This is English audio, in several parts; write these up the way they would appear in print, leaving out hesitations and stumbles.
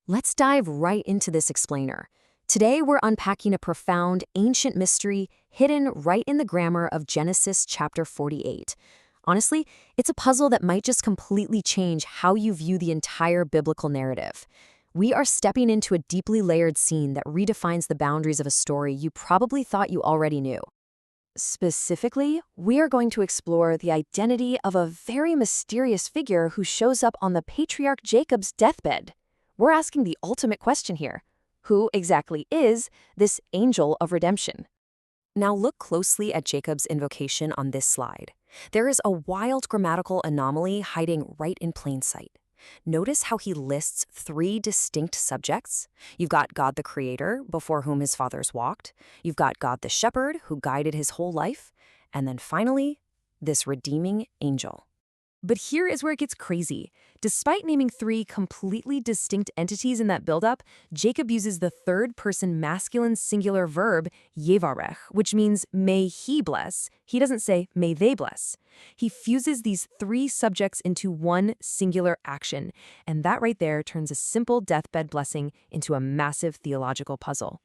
Let's dive right into this explainer. Today we're unpacking a profound, ancient mystery hidden right in the grammar of Genesis chapter 48. Honestly, it's a puzzle that might just completely change how you view the entire biblical narrative. We are stepping into a deeply layered scene that redefines the boundaries of a story you probably thought you already knew. Specifically, we are going to explore the identity of a very mysterious figure who shows up on the patriarch Jacob's deathbed. We're asking the ultimate question here. Who exactly is this angel of redemption? Now look closely at Jacob's invocation on this slide. There is a wild grammatical anomaly hiding right in plain sight. Notice how he lists three distinct subjects. You've got God the Creator, before whom his fathers walked. You've got God the Shepherd, who guided his whole life. And then finally, this redeeming angel. But here is where it gets crazy. Despite naming three completely distinct entities in that buildup, Jacob uses the third-person masculine singular verb, yevarekh, which means may he bless. He doesn't say may they bless. He fuses these three subjects into one singular action, and that right there turns a simple deathbed blessing into a massive theological puzzle.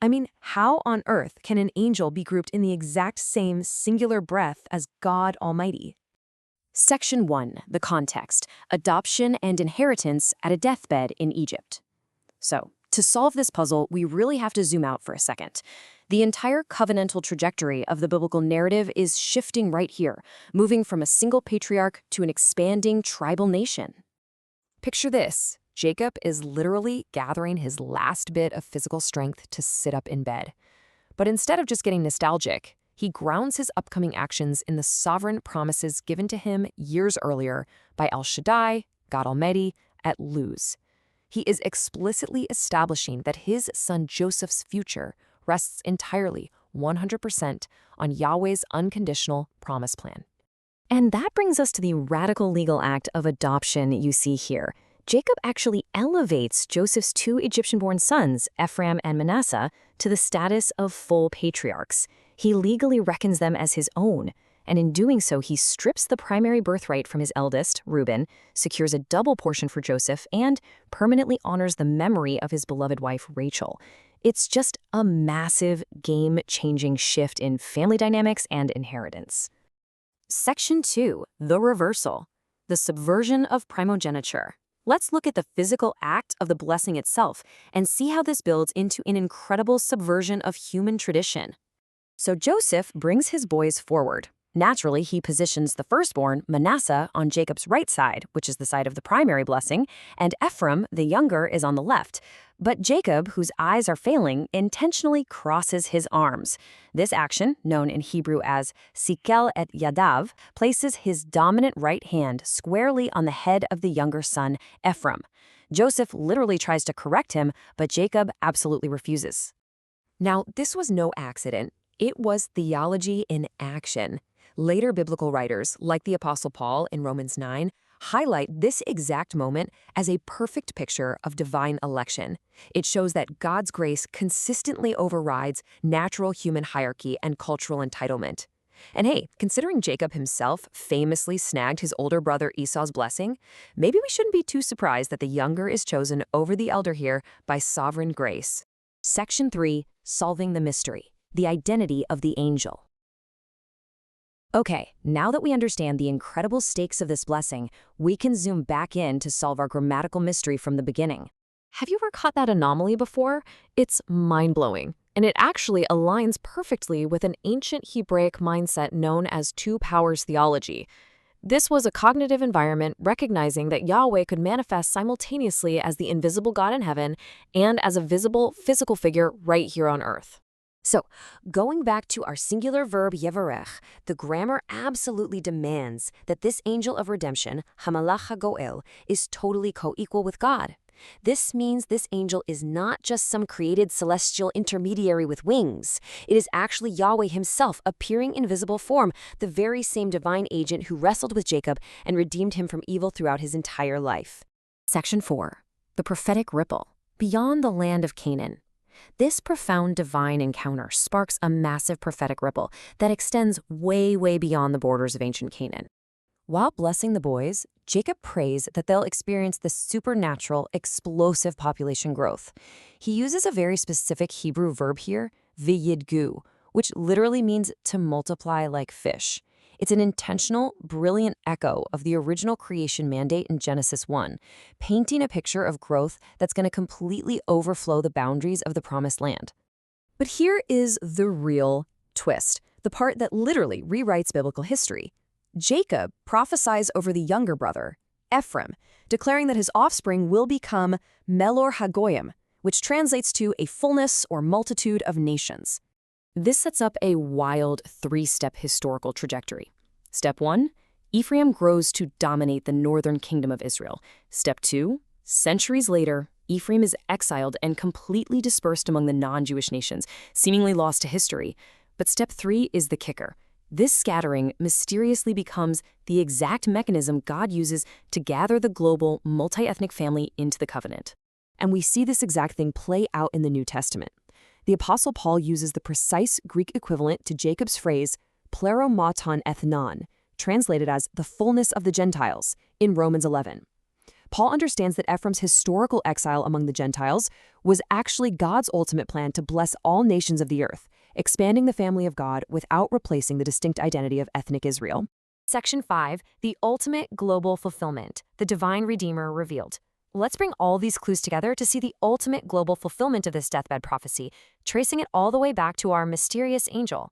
I mean, how on earth can an angel be grouped in the exact same singular breath as God Almighty? Section 1, the context, adoption and inheritance at a deathbed in Egypt. So, to solve this puzzle, we really have to zoom out for a second. The entire covenantal trajectory of the biblical narrative is shifting right here, moving from a single patriarch to an expanding tribal nation. Picture this. Jacob is literally gathering his last bit of physical strength to sit up in bed. But instead of just getting nostalgic, he grounds his upcoming actions in the sovereign promises given to him years earlier by El Shaddai, God Almighty, at Luz. He is explicitly establishing that his son Joseph's future rests entirely, 100%, on Yahweh's unconditional promise plan. And that brings us to the radical legal act of adoption you see here. Jacob actually elevates Joseph's two Egyptian-born sons, Ephraim and Manasseh, to the status of full patriarchs. He legally reckons them as his own, and in doing so, he strips the primary birthright from his eldest, Reuben, secures a double portion for Joseph, and permanently honors the memory of his beloved wife, Rachel. It's just a massive, game-changing shift in family dynamics and inheritance. Section 2, the reversal, the subversion of primogeniture. Let's look at the physical act of the blessing itself and see how this builds into an incredible subversion of human tradition. So Joseph brings his boys forward. Naturally, he positions the firstborn, Manasseh, on Jacob's right side, which is the side of the primary blessing, and Ephraim, the younger, is on the left. But Jacob, whose eyes are failing, intentionally crosses his arms. This action, known in Hebrew as sikel et yadav, places his dominant right hand squarely on the head of the younger son, Ephraim. Joseph literally tries to correct him, but Jacob absolutely refuses. Now, this was no accident. It was theology in action. Later biblical writers, like the Apostle Paul in Romans 9, highlight this exact moment as a perfect picture of divine election. It shows that God's grace consistently overrides natural human hierarchy and cultural entitlement. And hey, considering Jacob himself famously snagged his older brother Esau's blessing, maybe we shouldn't be too surprised that the younger is chosen over the elder here by sovereign grace. Section 3, solving the mystery. The identity of the angel. Okay, now that we understand the incredible stakes of this blessing, we can zoom back in to solve our grammatical mystery from the beginning. Have you ever caught that anomaly before? It's mind-blowing, and it actually aligns perfectly with an ancient Hebraic mindset known as two powers theology. This was a cognitive environment recognizing that Yahweh could manifest simultaneously as the invisible God in heaven and as a visible physical figure right here on earth. So, going back to our singular verb yevarekh, the grammar absolutely demands that this angel of redemption, Hamalach HaGoel, is totally co-equal with God. This means this angel is not just some created celestial intermediary with wings. It is actually Yahweh himself appearing in visible form, the very same divine agent who wrestled with Jacob and redeemed him from evil throughout his entire life. Section 4, the prophetic ripple, beyond the land of Canaan. This profound divine encounter sparks a massive prophetic ripple that extends way, way beyond the borders of ancient Canaan. While blessing the boys, Jacob prays that they'll experience the supernatural, explosive population growth. He uses a very specific Hebrew verb here, v'yidgu, which literally means to multiply like fish. It's an intentional, brilliant echo of the original creation mandate in Genesis 1, painting a picture of growth that's going to completely overflow the boundaries of the Promised Land. But here is the real twist, the part that literally rewrites biblical history. Jacob prophesies over the younger brother, Ephraim, declaring that his offspring will become Melor Hagoyim, which translates to a fullness or multitude of nations. This sets up a wild three-step historical trajectory. Step 1, Ephraim grows to dominate the northern kingdom of Israel. Step 2, centuries later, Ephraim is exiled and completely dispersed among the non-Jewish nations, seemingly lost to history. But step 3 is the kicker. This scattering mysteriously becomes the exact mechanism God uses to gather the global, multi-ethnic family into the covenant. And we see this exact thing play out in the New Testament. The Apostle Paul uses the precise Greek equivalent to Jacob's phrase, pleromaton ethnon, translated as the fullness of the Gentiles, in Romans 11. Paul understands that Ephraim's historical exile among the Gentiles was actually God's ultimate plan to bless all nations of the earth, expanding the family of God without replacing the distinct identity of ethnic Israel. Section 5, the ultimate global fulfillment, the divine Redeemer revealed. Let's bring all these clues together to see the ultimate global fulfillment of this deathbed prophecy, tracing it all the way back to our mysterious angel.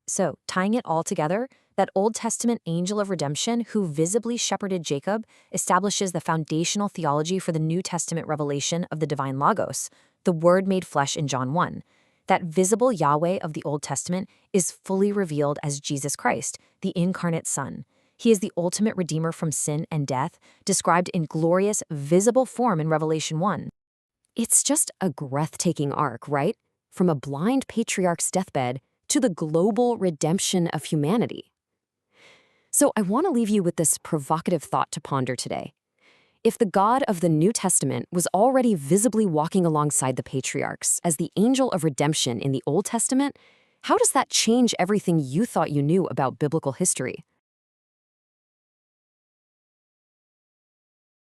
So, tying it all together, that Old Testament angel of redemption who visibly shepherded Jacob establishes the foundational theology for the New Testament revelation of the divine Logos, the Word made flesh in John 1. That visible Yahweh of the Old Testament is fully revealed as Jesus Christ, the incarnate Son. He is the ultimate Redeemer from sin and death, described in glorious, visible form in Revelation 1. It's just a breathtaking arc, right? From a blind patriarch's deathbed to the global redemption of humanity. So I want to leave you with this provocative thought to ponder today. If the God of the New Testament was already visibly walking alongside the patriarchs as the angel of redemption in the Old Testament, how does that change everything you thought you knew about biblical history?